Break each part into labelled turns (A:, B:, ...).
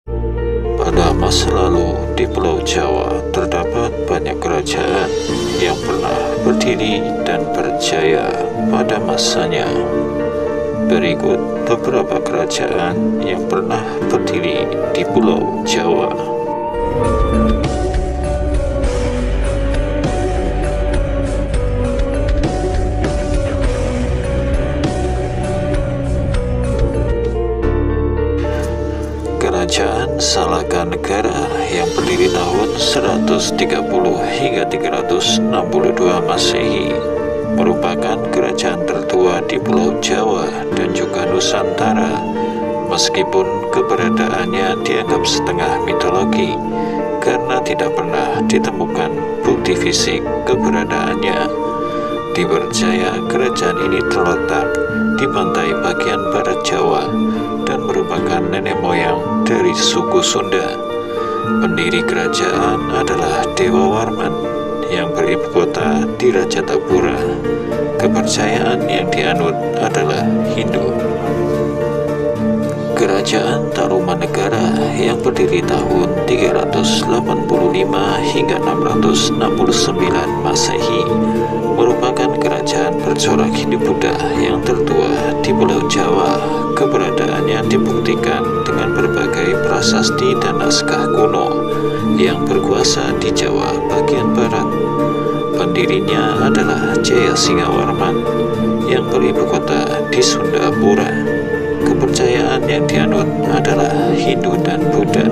A: Pada masa lalu di Pulau Jawa terdapat banyak kerajaan yang pernah berdiri dan berjaya pada masanya. Berikut beberapa kerajaan yang pernah berdiri di Pulau Jawa. Kerajaan Salakanegara yang berdiri tahun 130 hingga 362 Masehi merupakan kerajaan tertua di Pulau Jawa dan juga Nusantara. Meskipun keberadaannya dianggap setengah mitologi karena tidak pernah ditemukan bukti fisik keberadaannya. Dipercaya kerajaan ini terletak di pantai bagian barat Jawa dan merupakan nenek moyang dari suku Sunda. Pendiri kerajaan adalah Dewa Warman yang beribu kota di Rajatapura. Kepercayaan yang dianut adalah Hindu. Kerajaan Tarumanegara yang berdiri tahun 385 hingga 669 Masehi merupakan kerajaan bercorak Hindu-Buddha yang tertua di Pulau Jawa. Keberadaannya dibuktikan dengan berbagai prasasti dan naskah kuno yang berkuasa di Jawa bagian barat. Pendirinya adalah Jaya Singawarman yang beribu kota di Sundapura. Kepercayaan yang dianut adalah Hindu dan Buddha.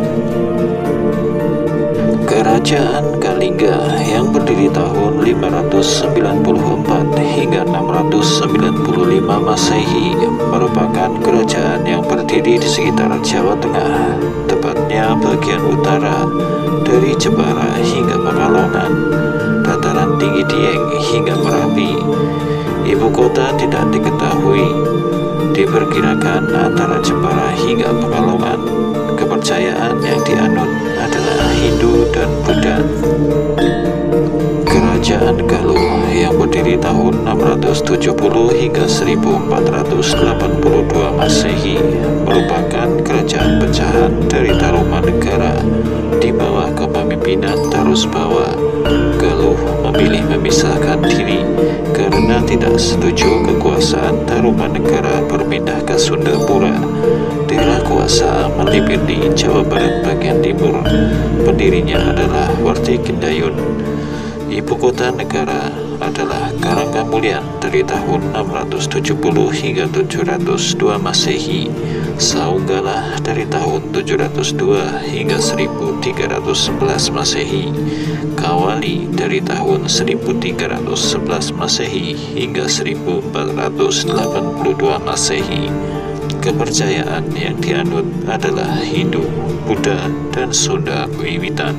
A: Kerajaan Kalingga yang berdiri tahun 594 hingga 695 Masehi merupakan kerajaan yang berdiri di sekitar Jawa Tengah, tepatnya bagian utara dari Jepara hingga Pekalongan, dataran tinggi Dieng hingga Merapi. Ibu kota tidak diketahui, diperkirakan antara Jepara hingga Pekalongan. Kepercayaan yang dianut adalah Hindu dan Buddha. Kerajaan Galuh yang berdiri tahun 670 hingga 1482 Masehi merupakan kerajaan pecahan dari Tarumanegara di bawah kepemimpinan Tarusbawa. Galuh memilih memisahkan diri karena tidak setuju kekuasaan Tarumanegara berpindah ke Sundapura. Daerah kuasa meliputi Jawa Barat bagian timur. Pendirinya adalah Wartikindayun. Ibu kota negara adalah Karangkamulyan dari tahun 670 hingga 702 Masehi, Saunggalah dari tahun 702 hingga 1311 Masehi, Kawali dari tahun 1311 Masehi hingga 1482 Masehi. Kepercayaan yang dianut adalah Hindu, Buddha, dan Sunda Wiwitan.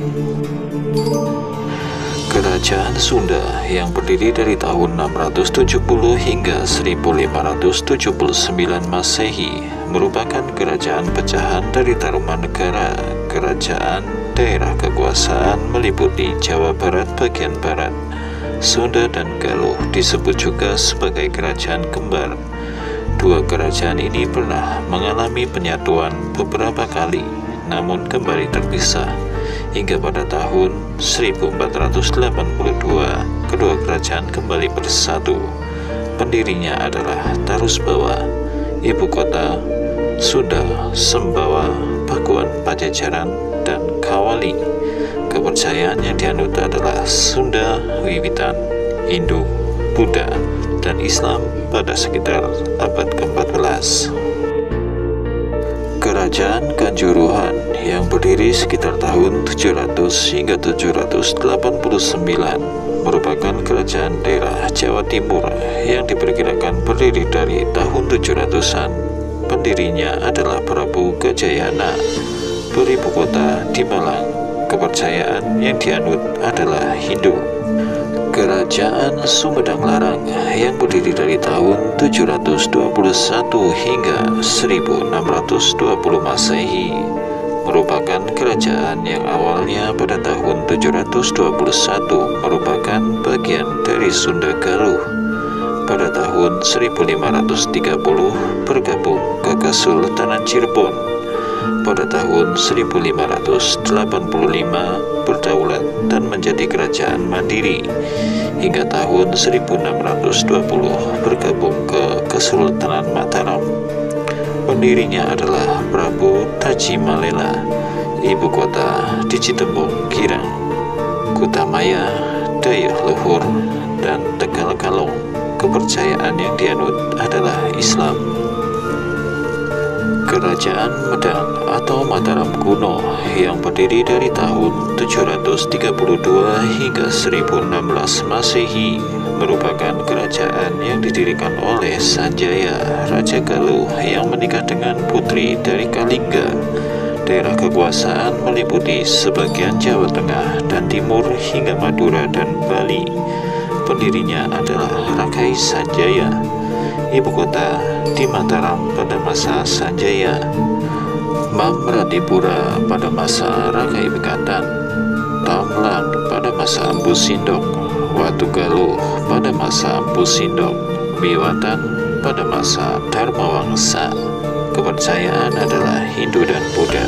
A: Kerajaan Sunda yang berdiri dari tahun 670 hingga 1579 Masehi merupakan kerajaan pecahan dari Tarumanegara. Kerajaan daerah kekuasaan meliputi Jawa Barat bagian barat. Sunda dan Galuh disebut juga sebagai kerajaan kembar. Dua kerajaan ini pernah mengalami penyatuan beberapa kali, namun kembali terpisah. Hingga pada tahun 1482, kedua kerajaan kembali bersatu. Pendirinya adalah Tarusbawa. Ibu kota Sunda, Sembawa, Pakuan, Pajajaran, dan Kawali. Kepercayaan yang dianut adalah Sunda Wiwitan, Hindu, Buddha, dan Islam pada sekitar abad ke-14. Kerajaan Kanjuruhan yang berdiri sekitar tahun 700 hingga 789 merupakan kerajaan daerah Jawa Timur yang diperkirakan berdiri dari tahun 700-an. Pendirinya adalah Prabu Gajayana, beribu kota di Malang. Kepercayaan yang dianut adalah Hindu. Kerajaan Sumedang Larang yang berdiri dari tahun 721 hingga 1620 Masehi merupakan kerajaan yang awalnya pada tahun 721 merupakan bagian dari Sunda Galuh. Pada tahun 1530 bergabung ke Kesultanan Cirebon. pada tahun 1585 berdaulat dan menjadi kerajaan mandiri hingga tahun 1620 bergabung ke Kesultanan Mataram. Pendirinya adalah Prabu Tajimalela. Ibu kota di Citembung, Girang, Kutamaya, Dayuh Luhur, dan Tegal Kalong. Kepercayaan yang dianut adalah Islam. Kerajaan Medang atau Mataram kuno yang berdiri dari tahun 732 hingga 1016 Masehi merupakan kerajaan yang didirikan oleh Sanjaya, Raja Galuh yang menikah dengan putri dari Kalingga. Daerah kekuasaan meliputi sebagian Jawa Tengah dan Timur hingga Madura dan Bali. Pendirinya adalah Rakai Sanjaya. Ibu kota di Mataram pada masa Sanjaya, Mamratipura pada masa Rakai Pikatan, Tamlang pada masa Empu Sindok, Watugaluh pada masa Empu Sindok, Biwatan pada masa Dharmawangsa. Kepercayaan adalah Hindu dan Buddha.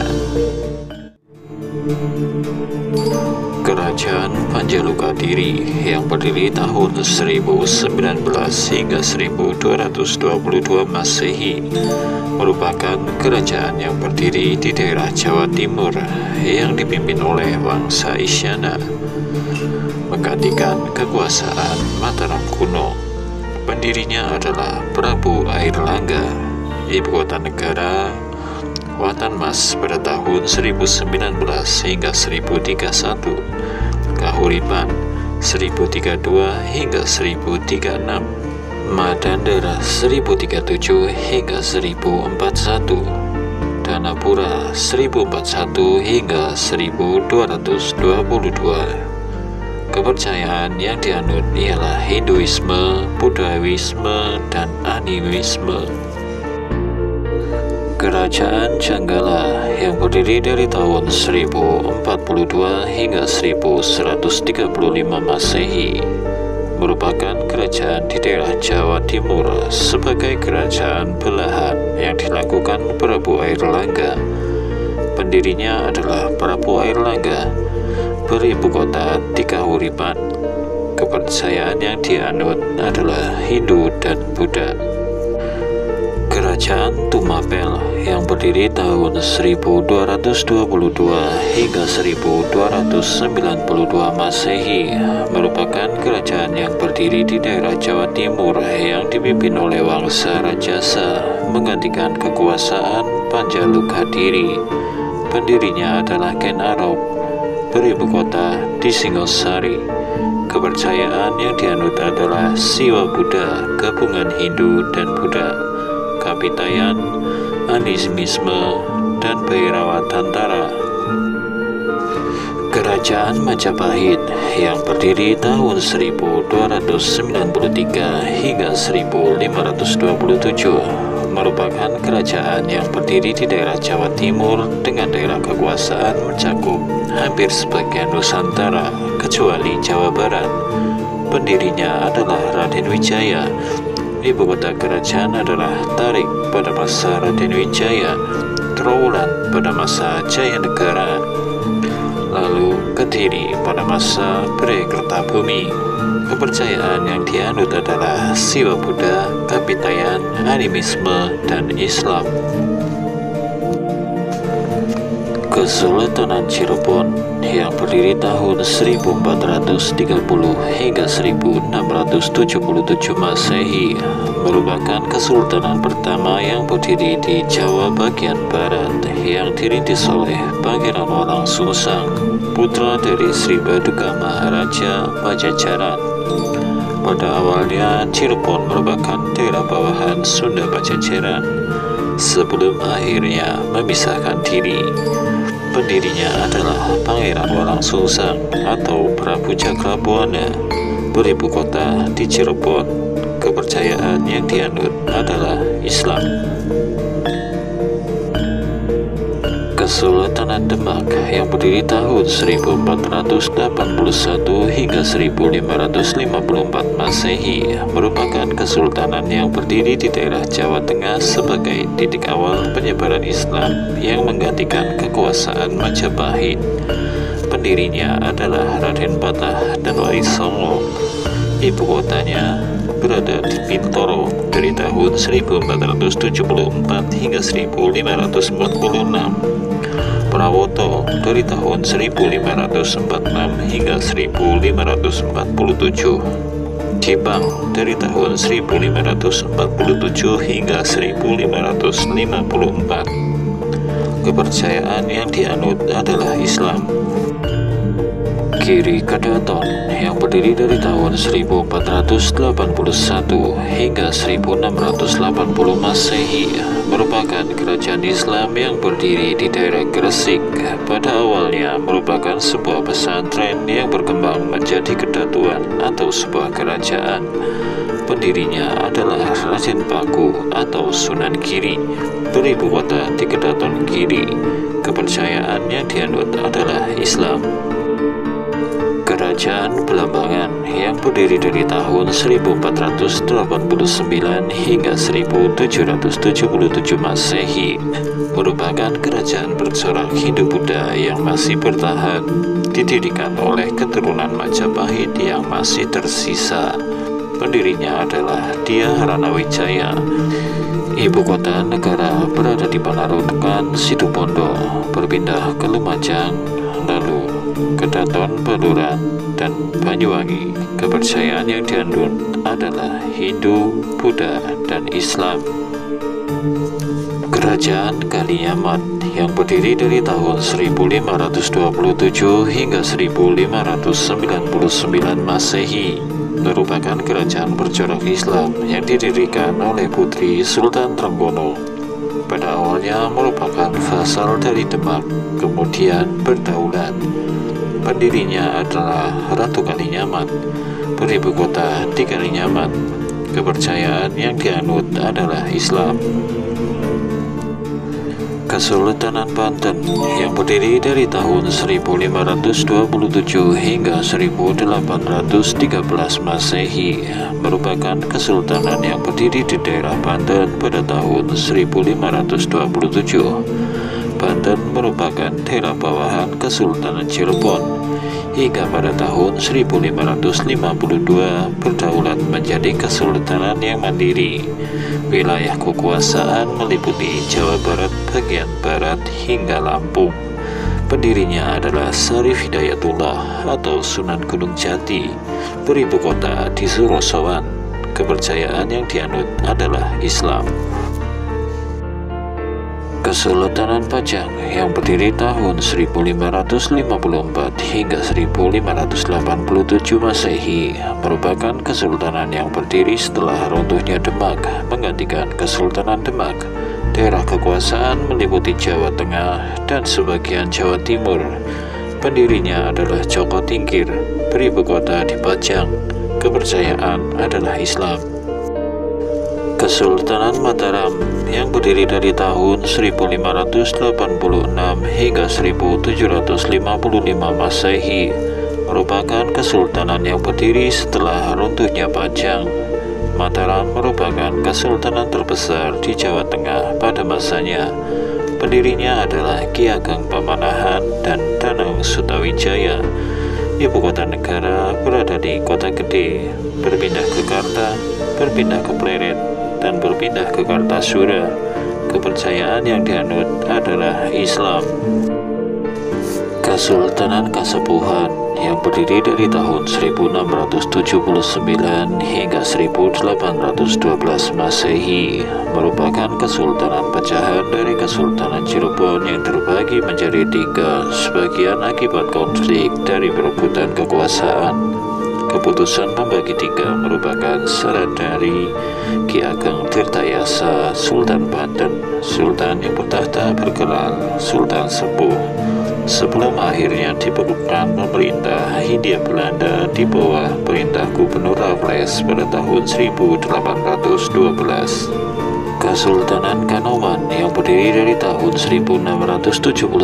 A: Kerajaan Panjalukadiri yang berdiri tahun 1019 hingga 1222 Masehi merupakan kerajaan yang berdiri di daerah Jawa Timur yang dipimpin oleh Wangsa Isyana, menggantikan kekuasaan Mataram kuno. Pendirinya adalah Prabu Airlangga. Ibu kota negara Watanmas pada tahun 1019 hingga 1031, Kahuripan 1032 hingga 1036, Madandara 1037 hingga 1041, Danapura 1041 hingga 1222. Kepercayaan yang dianut ialah Hinduisme, Buddhaisme, dan Animisme. Kerajaan Janggala yang berdiri dari tahun 1042 hingga 1135 Masehi merupakan kerajaan di daerah Jawa Timur sebagai kerajaan belahan yang dilakukan Prabu Airlangga. Pendirinya adalah Prabu Airlangga, beribu kota di Kahuripan. Kepercayaan yang dianut adalah Hindu dan Buddha. Kerajaan Tumapel yang berdiri tahun 1222 hingga 1292 Masehi merupakan kerajaan yang berdiri di daerah Jawa Timur yang dipimpin oleh Wangsa Rajasa, menggantikan kekuasaan Panjalukadiri. Pendirinya adalah Ken Arok, beribu kota di Singosari. Kepercayaan yang dianut adalah Siwa Buddha, gabungan Hindu dan Buddha, Kapitayan, Animisme, dan Bairawatantara. Kerajaan Majapahit yang berdiri tahun 1293 hingga 1527 merupakan kerajaan yang berdiri di daerah Jawa Timur dengan daerah kekuasaan mencakup hampir sebagian Nusantara kecuali Jawa Barat. Pendirinya adalah Raden Wijaya. Ibu kota kerajaan adalah Tarik pada masa Raden Wijaya, Trowulan pada masa Jayanegara, lalu Kediri pada masa Brekertabumi. Kepercayaan yang dianut adalah Siwa Buddha, Kapitayan, Animisme, dan Islam. Kesultanan Cirebon yang berdiri tahun 1430 hingga 1677 Masehi merupakan kesultanan pertama yang berdiri di Jawa bagian barat yang dirintis oleh Pangeran Walang Sungsang, putra dari Sri Baduga Maharaja Pajajaran. Pada awalnya Cirebon merupakan daerah bawahan Sunda Pajajaran sebelum akhirnya memisahkan diri. Pendirinya adalah Pangeran Walang Sungsang atau Prabu Cakrabuana, beribu kota di Cirebon. Kepercayaan yang dianut adalah Islam. Kesultanan Demak yang berdiri tahun 1481 hingga 1554 Masehi merupakan kesultanan yang berdiri di daerah Jawa Tengah sebagai titik awal penyebaran Islam yang menggantikan kekuasaan Majapahit. Pendirinya adalah Raden Patah dan Wais Songo. Ibu kotanya berada di Bintoro dari tahun 1474 hingga 1546. Prawoto dari tahun 1546 hingga 1547. Jepang dari tahun 1547 hingga 1554. Kepercayaan yang dianut adalah Islam. Giri Kedaton yang berdiri dari tahun 1481 hingga 1680 Masehi merupakan kerajaan Islam yang berdiri di daerah Gresik. Pada awalnya merupakan sebuah pesantren yang berkembang menjadi kedatuan atau sebuah kerajaan. Pendirinya adalah Raden Paku atau Sunan Giri, beribu kota di Kedaton Giri. Kepercayaan yang dianut adalah Islam. Kerajaan Belambangan yang berdiri dari tahun 1489 hingga 1777 Masehi merupakan kerajaan bercorak Hindu-Buddha yang masih bertahan, didirikan oleh keturunan Majapahit yang masih tersisa. Pendirinya adalah Dyah Ranawijaya. Ibu kota negara berada di Panarukan Situbondo, berpindah ke Lumajang, lalu Kedaton, Baluran, dan Banyuwangi. Kepercayaan yang dianut adalah Hindu, Buddha, dan Islam. Kerajaan Kalinyamat yang berdiri dari tahun 1527 hingga 1599 Masehi merupakan kerajaan bercorak Islam yang didirikan oleh Putri Sultan Trenggono. Pada awalnya merupakan vasal dari Demak, kemudian berdaulat. Pendirinya adalah Ratu Kalinyamat, beribu kota di Kalinyamat. Kepercayaan yang dianut adalah Islam. Kesultanan Banten yang berdiri dari tahun 1527 hingga 1813 Masehi merupakan kesultanan yang berdiri di daerah Banten pada tahun 1527. Banten merupakan daerah bawahan Kesultanan Cirebon hingga pada tahun 1552 berdaulat menjadi kesultanan yang mandiri. Wilayah kekuasaan meliputi Jawa Barat bagian barat hingga Lampung. Pendirinya adalah Syarif Hidayatullah atau Sunan Gunung Jati, beribu kota di Surosowan. Kepercayaan yang dianut adalah Islam. Kesultanan Pajang yang berdiri tahun 1554 hingga 1587 Masehi merupakan kesultanan yang berdiri setelah runtuhnya Demak menggantikan Kesultanan Demak. Daerah kekuasaan meliputi Jawa Tengah dan sebagian Jawa Timur. Pendirinya adalah Joko Tingkir, beribu kota di Pajang. Kepercayaan adalah Islam. Kesultanan Mataram yang berdiri dari tahun 1586 hingga 1755 Masehi merupakan kesultanan yang berdiri setelah runtuhnya Pajang. Mataram merupakan kesultanan terbesar di Jawa Tengah pada masanya. Pendirinya adalah Ki Ageng Pamanahan dan Danang Sutawijaya. Ibu kota negara berada di Kota Gede, berpindah ke Karta, berpindah ke Pleret, dan berpindah ke Kartasura. Kepercayaan yang dianut adalah Islam. Kesultanan Kasepuhan yang berdiri dari tahun 1679 hingga 1812 Masehi merupakan kesultanan pecahan dari Kesultanan Cirebon yang terbagi menjadi 3 sebagian akibat konflik dari perebutan kekuasaan. Keputusan membagi 3 merupakan saran dari Ki Ageng Tirtayasa Sultan Banten, Sultan yang bertahta bergelar Sultan Sepuh, sebelum akhirnya dibentukkan pemerintah Hindia Belanda di bawah perintah Gubernur Raffles pada tahun 1812. Kesultanan Kanoman yang berdiri dari tahun 1679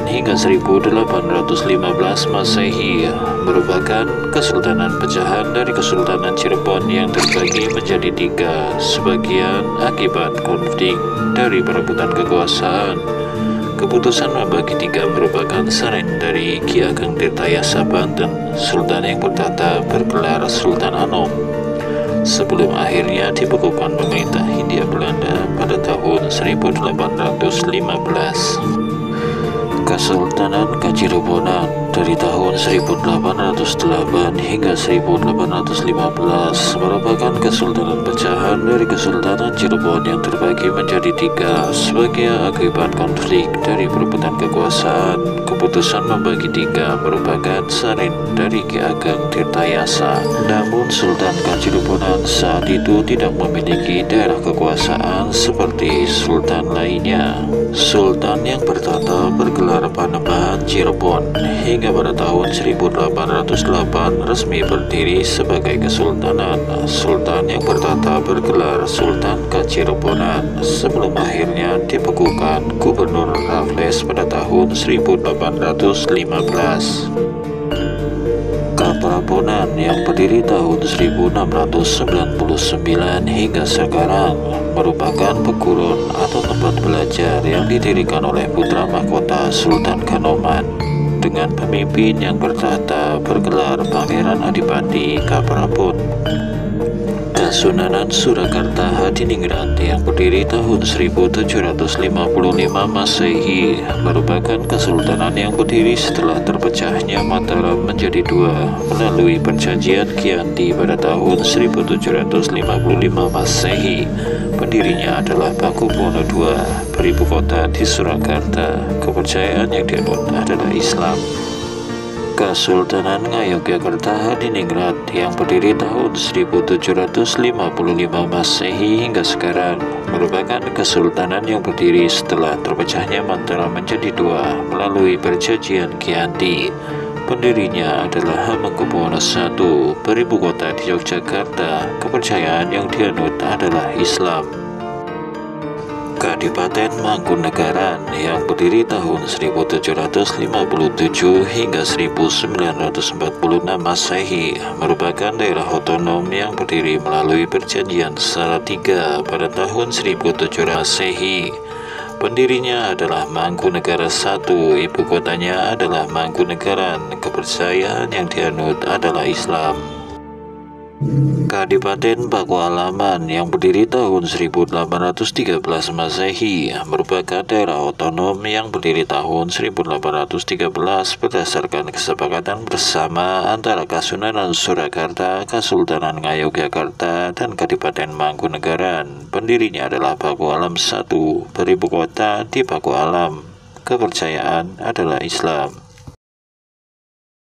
A: hingga 1815 Masehi merupakan kesultanan pecahan dari Kesultanan Cirebon yang terbagi menjadi tiga, sebagian akibat konflik dari perebutan kekuasaan. Keputusan membagi tiga merupakan saran dari Ki Ageng Tirtayasa Banten, Sultan yang bertahta bergelar Sultan Anom, sebelum akhirnya dibekukan pemerintah Hindia Belanda pada tahun 1815. Kesultanan Kacirebonan dari tahun 1808 hingga 1815 merupakan kesultanan pecahan dari Kesultanan Cirebon yang terbagi menjadi tiga sebagai akibat konflik dari perebutan kekuasaan. Keputusan membagi tiga merupakan saran dari Ki Ageng Tirtayasa. Namun Sultan Kacirebonan saat itu tidak memiliki daerah kekuasaan seperti sultan lainnya. Sultan yang bertahta bergelar Panembahan Cirebon hingga pada tahun 1808 resmi berdiri sebagai kesultanan. Sultan yang bertahta bergelar Sultan Kacirebonan sebelum akhirnya dibekukan Gubernur Raffles pada tahun 1815. Kaprabonan yang berdiri tahun 1699 hingga sekarang merupakan pegurun atau tempat belajar yang didirikan oleh putra mahkota Sultan Kanoman dengan pemimpin yang bertahta bergelar Pangeran Adipati Kaprabon. Kasunanan Surakarta Hadiningrat yang berdiri tahun 1755 Masehi merupakan kesultanan yang berdiri setelah terpecahnya Mataram menjadi dua melalui perjanjian Kianti pada tahun 1755 Masehi. Pendirinya adalah Pakubuwono II, beribu kota di Surakarta. Kepercayaan yang dianut adalah Islam. Kesultanan Ngayogyakarta Hadiningrat yang berdiri tahun 1755 Masehi hingga sekarang merupakan kesultanan yang berdiri setelah terpecahnya Mataram menjadi dua melalui perjanjian Kianti. Pendirinya adalah Hamengkubuwono I, beribu kota di Yogyakarta. Kepercayaan yang dianut adalah Islam. Kadipaten Mangkunegaran yang berdiri tahun 1757 hingga 1946 Masehi merupakan daerah otonom yang berdiri melalui perjanjian Salatiga pada tahun 1700 Masehi. Pendirinya adalah Mangkunegara I, ibu kotanya adalah Mangkunegaran. Kepercayaan yang dianut adalah Islam. Kadipaten Pakualaman yang berdiri tahun 1813 Masehi merupakan daerah otonom yang berdiri tahun 1813 berdasarkan kesepakatan bersama antara Kasunanan Surakarta, Kesultanan Ngayogyakarta, dan Kadipaten Mangkunegaran. Pendirinya adalah Pakualam I, beribu kota di Pakualam. Kepercayaan adalah Islam.